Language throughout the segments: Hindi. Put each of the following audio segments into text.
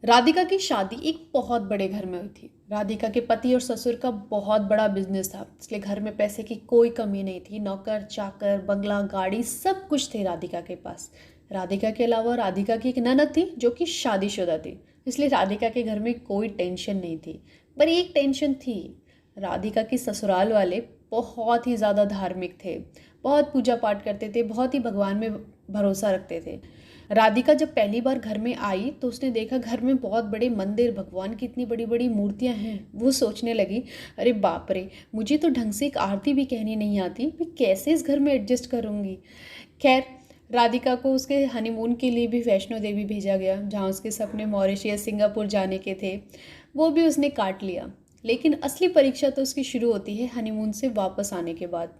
राधिका की शादी एक बहुत बड़े घर में हुई थी। राधिका के पति और ससुर का बहुत बड़ा बिजनेस था, इसलिए घर में पैसे की कोई कमी नहीं थी। नौकर चाकर, बंगला, गाड़ी सब कुछ थे राधिका के पास। राधिका के अलावा राधिका की एक ननद थी जो कि शादीशुदा थी, इसलिए राधिका के घर में कोई टेंशन नहीं थी। पर एक टेंशन थी। राधिका के ससुराल वाले बहुत ही ज़्यादा धार्मिक थे, बहुत पूजा पाठ करते थे, बहुत ही भगवान में भरोसा रखते थे। राधिका जब पहली बार घर में आई तो उसने देखा घर में बहुत बड़े मंदिर, भगवान की इतनी बड़ी बड़ी मूर्तियां हैं। वो सोचने लगी, अरे बाप रे, मुझे तो ढंग से एक आरती भी कहनी नहीं आती, मैं कैसे इस घर में एडजस्ट करूँगी। खैर, राधिका को उसके हनीमून के लिए भी वैष्णो देवी भेजा गया, जहाँ उसके सपने मॉरिशस, सिंगापुर जाने के थे। वो भी उसने काट लिया। लेकिन असली परीक्षा तो उसकी शुरू होती है हनीमून से वापस आने के बाद।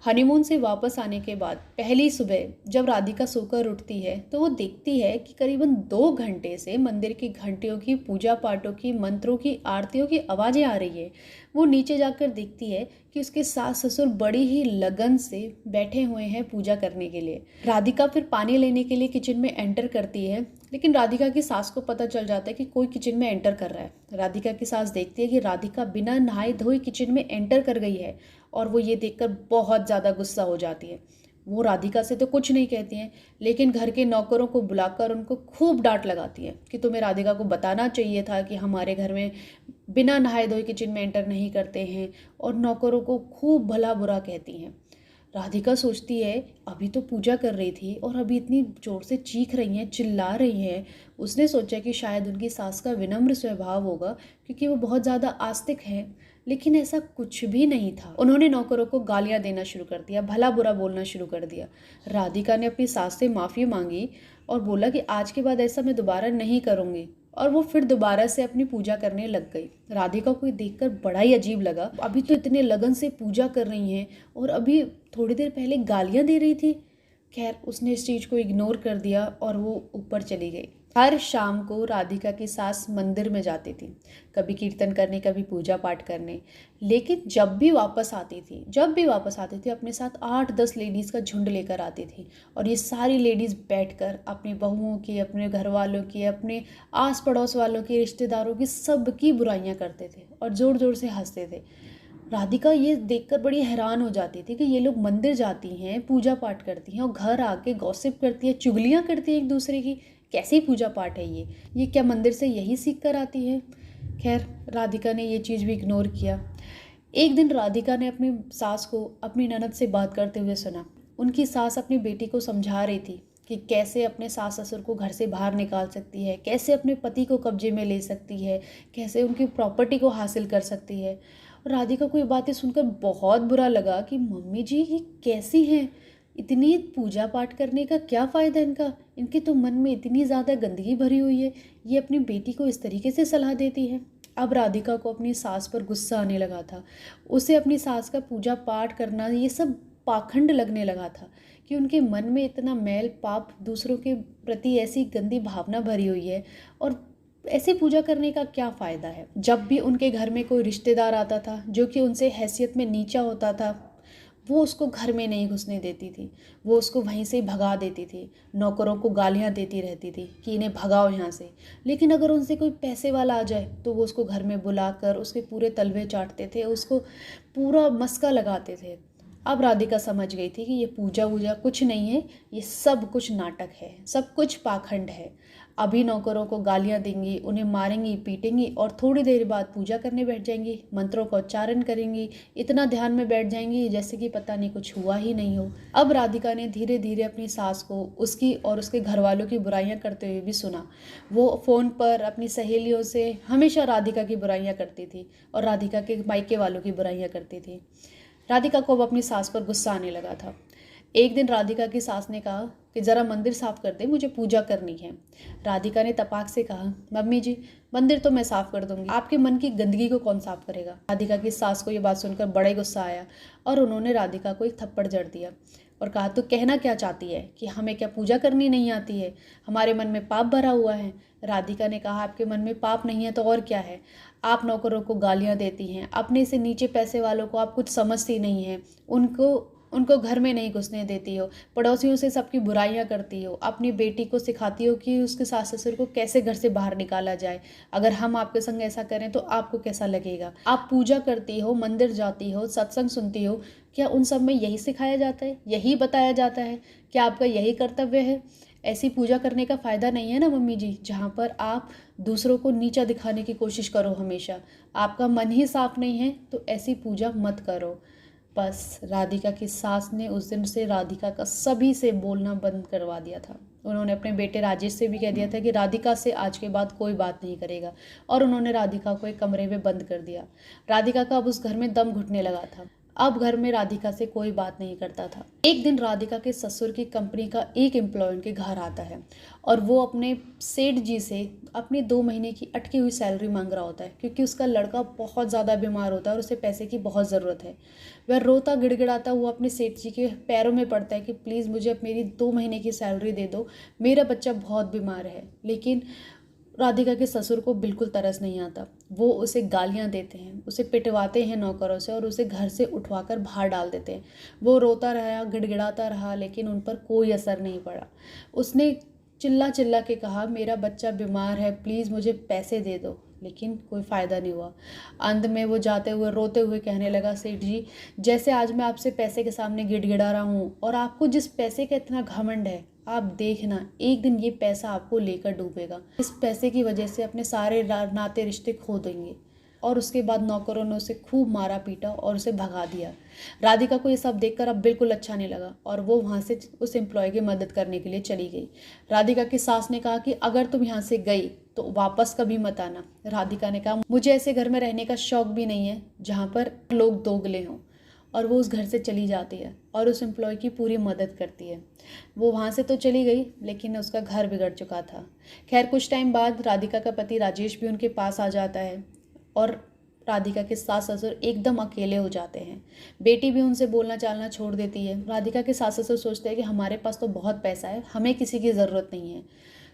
हनीमून से वापस आने के बाद पहली सुबह जब राधिका सोकर उठती है तो वो देखती है कि करीबन 2 घंटे से मंदिर की घंटियों की, पूजा पाठों की, मंत्रों की, आरतियों की आवाज़ें आ रही है। वो नीचे जाकर देखती है कि उसके सास ससुर बड़ी ही लगन से बैठे हुए हैं पूजा करने के लिए। राधिका फिर पानी लेने के लिए किचन में एंटर करती है, लेकिन राधिका की सास को पता चल जाता है कि कोई किचन में एंटर कर रहा है। राधिका की सास देखती है कि राधिका बिना नहाए धोए किचन में एंटर कर गई है, और वो ये देखकर बहुत ज़्यादा गुस्सा हो जाती है। वो राधिका से तो कुछ नहीं कहती हैं, लेकिन घर के नौकरों को बुलाकर उनको खूब डांट लगाती है कि तुम्हें राधिका को बताना चाहिए था कि हमारे घर में बिना नहाए धोए किचन में एंटर नहीं करते हैं, और नौकरों को खूब भला बुरा कहती हैं। राधिका सोचती है, अभी तो पूजा कर रही थी और अभी इतनी जोर से चीख रही हैं, चिल्ला रही हैं। उसने सोचा कि शायद उनकी सास का विनम्र स्वभाव होगा, क्योंकि वो बहुत ज़्यादा आस्तिक हैं। लेकिन ऐसा कुछ भी नहीं था। उन्होंने नौकरों को गालियां देना शुरू कर दिया, भला बुरा बोलना शुरू कर दिया। राधिका ने अपनी सास से माफ़ी मांगी और बोला कि आज के बाद ऐसा मैं दोबारा नहीं करूँगी, और वो फिर दोबारा से अपनी पूजा करने लग गई। राधिका को देखकर बड़ा ही अजीब लगा, अभी तो इतने लगन से पूजा कर रही हैं और अभी थोड़ी देर पहले गालियां दे रही थी। खैर, उसने इस चीज़ को इग्नोर कर दिया और वो ऊपर चली गई। हर शाम को राधिका की सास मंदिर में जाती थी, कभी कीर्तन करने, कभी पूजा पाठ करने। लेकिन जब भी वापस आती थी अपने साथ 8-10 लेडीज़ का झुंड लेकर आती थी, और ये सारी लेडीज़ बैठकर अपनी बहुओं की, अपने घर वालों की, अपने आस पड़ोस वालों की, रिश्तेदारों की, सबकी बुराइयां करते थे और ज़ोर ज़ोर से हंसते थे। राधिका ये देखकर बड़ी हैरान हो जाती थी कि ये लोग मंदिर जाती हैं, पूजा पाठ करती हैं, और घर आके गॉसिप करती है, चुगलियाँ करती हैं एक दूसरे की। कैसी पूजा पाठ है ये क्या मंदिर से यही सीख कर आती है। खैर, राधिका ने ये चीज़ भी इग्नोर किया। एक दिन राधिका ने अपनी सास को अपनी ननद से बात करते हुए सुना। उनकी सास अपनी बेटी को समझा रही थी कि कैसे अपने सास ससुर को घर से बाहर निकाल सकती है, कैसे अपने पति को कब्जे में ले सकती है, कैसे उनकी प्रॉपर्टी को हासिल कर सकती है। और राधिका को ये बातें सुनकर बहुत बुरा लगा कि मम्मी जी ये कैसी हैं, इतनी पूजा पाठ करने का क्या फ़ायदा इनका, इनके तो मन में इतनी ज़्यादा गंदगी भरी हुई है, ये अपनी बेटी को इस तरीके से सलाह देती है। अब राधिका को अपनी सास पर गुस्सा आने लगा था। उसे अपनी सास का पूजा पाठ करना ये सब पाखंड लगने लगा था कि उनके मन में इतना मैल पाप, दूसरों के प्रति ऐसी गंदी भावना भरी हुई है, और ऐसे पूजा करने का क्या फ़ायदा है। जब भी उनके घर में कोई रिश्तेदार आता था जो कि उनसे हैसियत में नीचा होता था, वो उसको घर में नहीं घुसने देती थी, वो उसको वहीं से भगा देती थी। नौकरों को गालियाँ देती रहती थी कि इन्हें भगाओ यहाँ से। लेकिन अगर उनसे कोई पैसे वाला आ जाए तो वो उसको घर में बुलाकर उसके पूरे तलवे चाटते थे, उसको पूरा मस्का लगाते थे। अब राधिका समझ गई थी कि ये पूजा वूजा कुछ नहीं है, ये सब कुछ नाटक है, सब कुछ पाखंड है। अभी नौकरों को गालियाँ देंगी, उन्हें मारेंगी, पीटेंगी, और थोड़ी देर बाद पूजा करने बैठ जाएंगी, मंत्रों का उच्चारण करेंगी, इतना ध्यान में बैठ जाएंगी जैसे कि पता नहीं कुछ हुआ ही नहीं हो। अब राधिका ने धीरे धीरे अपनी सास को उसकी और उसके घर वालों की बुराइयां करते हुए भी सुना। वो फ़ोन पर अपनी सहेलियों से हमेशा राधिका की बुराइयां करती थी और राधिका के मायके वालों की बुराइयां करती थी। राधिका को अब अपनी सास पर गुस्सा आने लगा था। एक दिन राधिका की सास ने कहा कि ज़रा मंदिर साफ़ कर दे, मुझे पूजा करनी है। राधिका ने तपाक से कहा, मम्मी जी मंदिर तो मैं साफ़ कर दूंगी, आपके मन की गंदगी को कौन साफ़ करेगा। राधिका की सास को ये बात सुनकर बड़ा ही गुस्सा आया और उन्होंने राधिका को एक थप्पड़ जड़ दिया और कहा, तो कहना क्या चाहती है कि हमें क्या पूजा करनी नहीं आती है, हमारे मन में पाप भरा हुआ है। राधिका ने कहा, आपके मन में पाप नहीं है तो और क्या है। आप नौकरों को गालियाँ देती हैं, अपने से नीचे पैसे वालों को आप कुछ समझती नहीं हैं, उनको उनको घर में नहीं घुसने देती हो, पड़ोसियों से सबकी बुराइयां करती हो, अपनी बेटी को सिखाती हो कि उसके सास ससुर को कैसे घर से बाहर निकाला जाए, अगर हम आपके संग ऐसा करें तो आपको कैसा लगेगा। आप पूजा करती हो, मंदिर जाती हो, सत्संग सुनती हो, क्या उन सब में यही सिखाया जाता है, यही बताया जाता है, क्या आपका यही कर्तव्य है? ऐसी पूजा करने का फ़ायदा नहीं है ना मम्मी जी, जहाँ पर आप दूसरों को नीचा दिखाने की कोशिश करो हमेशा। आपका मन ही साफ नहीं है तो ऐसी पूजा मत करो। बस राधिका की सास ने उस दिन से राधिका का सभी से बोलना बंद करवा दिया था। उन्होंने अपने बेटे राजेश से भी कह दिया था कि राधिका से आज के बाद कोई बात नहीं करेगा, और उन्होंने राधिका को एक कमरे में बंद कर दिया। राधिका का अब उस घर में दम घुटने लगा था। अब घर में राधिका से कोई बात नहीं करता था। एक दिन राधिका के ससुर की कंपनी का एक एम्प्लॉय उनके घर आता है और वो अपने सेठ जी से अपनी 2 महीने की अटकी हुई सैलरी मांग रहा होता है, क्योंकि उसका लड़का बहुत ज़्यादा बीमार होता है और उसे पैसे की बहुत ज़रूरत है। वह रोता गिड़गिड़ाता हुआ अपने सेठ जी के पैरों में पड़ता है कि प्लीज़ मुझे अब मेरी 2 महीने की सैलरी दे दो, मेरा बच्चा बहुत बीमार है। लेकिन राधिका के ससुर को बिल्कुल तरस नहीं आता। वो उसे गालियां देते हैं, उसे पिटवाते हैं नौकरों से और उसे घर से उठवाकर बाहर डाल देते हैं। वो रोता रहा, गिड़गिड़ाता रहा, लेकिन उन पर कोई असर नहीं पड़ा। उसने चिल्ला चिल्ला के कहा, मेरा बच्चा बीमार है, प्लीज़ मुझे पैसे दे दो, लेकिन कोई फ़ायदा नहीं हुआ। अंत में वो जाते हुए रोते हुए कहने लगा, सेठ जी, जैसे आज मैं आपसे पैसे के सामने गिड़गिड़ा रहा हूँ और आपको जिस पैसे का इतना घमंड है, आप देखना एक दिन ये पैसा आपको लेकर डूबेगा। इस पैसे की वजह से अपने सारे नाते रिश्ते खो देंगे। और उसके बाद नौकरों ने उसे खूब मारा पीटा और उसे भगा दिया। राधिका को ये सब देखकर अब बिल्कुल अच्छा नहीं लगा और वो वहाँ से उस एम्प्लॉय की मदद करने के लिए चली गई। राधिका की सास ने कहा कि अगर तुम यहाँ से गई तो वापस कभी मत आना। राधिका ने कहा, मुझे ऐसे घर में रहने का शौक भी नहीं है जहाँ पर लोग दोगले हों। और वो उस घर से चली जाती है और उस एम्प्लॉय की पूरी मदद करती है। वो वहाँ से तो चली गई, लेकिन उसका घर बिगड़ चुका था। खैर, कुछ टाइम बाद राधिका का पति राजेश भी उनके पास आ जाता है और राधिका के सास ससुर एकदम अकेले हो जाते हैं। बेटी भी उनसे बोलना चालना छोड़ देती है। राधिका के सास ससुर सोचते हैं कि हमारे पास तो बहुत पैसा है, हमें किसी की ज़रूरत नहीं है।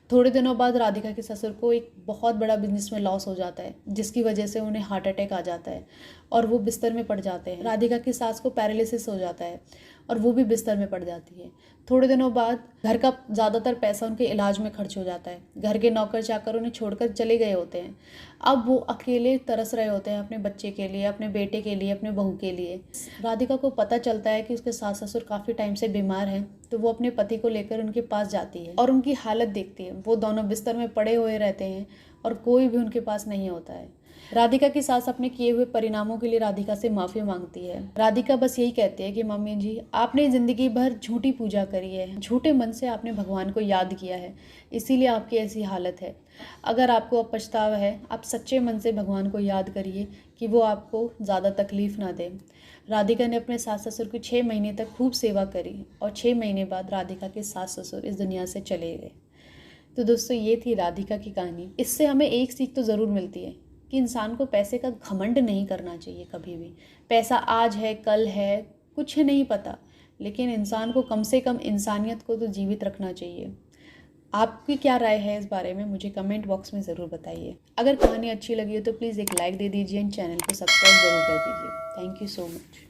थोड़े दिनों बाद राधिका के ससुर को एक बहुत बड़ा बिजनेस में लॉस हो जाता है, जिसकी वजह से उन्हें हार्ट अटैक आ जाता है और वो बिस्तर में पड़ जाते हैं। राधिका की सास को पैरालिसिस हो जाता है और वो भी बिस्तर में पड़ जाती है। थोड़े दिनों बाद घर का ज़्यादातर पैसा उनके इलाज में खर्च हो जाता है। घर के नौकर चाकर उन्हें छोड़कर चले गए होते हैं। अब वो अकेले तरस रहे होते हैं अपने बच्चे के लिए, अपने बेटे के लिए, अपने बहू के लिए। राधिका को पता चलता है कि उसके सास ससुर काफ़ी टाइम से बीमार हैं, तो वो अपने पति को लेकर उनके पास जाती है और उनकी हालत देखती है। वो दोनों बिस्तर में पड़े हुए रहते हैं और कोई भी उनके पास नहीं होता है। राधिका की सास अपने किए हुए परिणामों के लिए राधिका से माफ़ी मांगती है। राधिका बस यही कहती है कि मम्मी जी, आपने ज़िंदगी भर झूठी पूजा करी है, झूठे मन से आपने भगवान को याद किया है, इसीलिए आपकी ऐसी हालत है। अगर आपको अब पछतावा है, आप सच्चे मन से भगवान को याद करिए कि वो आपको ज़्यादा तकलीफ़ ना दे। राधिका ने अपने सास ससुर की 6 महीने तक खूब सेवा करी और 6 महीने बाद राधिका के सास ससुर इस दुनिया से चले गए। तो दोस्तों, ये थी राधिका की कहानी। इससे हमें एक सीख तो ज़रूर मिलती है कि इंसान को पैसे का घमंड नहीं करना चाहिए कभी भी। पैसा आज है, कल है, कुछ नहीं पता, लेकिन इंसान को कम से कम इंसानियत को तो जीवित रखना चाहिए। आपकी क्या राय है इस बारे में, मुझे कमेंट बॉक्स में ज़रूर बताइए। अगर कहानी अच्छी लगी हो तो प्लीज़ एक लाइक दे दीजिए एंड चैनल को सब्सक्राइब ज़रूर कर दीजिए। Thank you so much.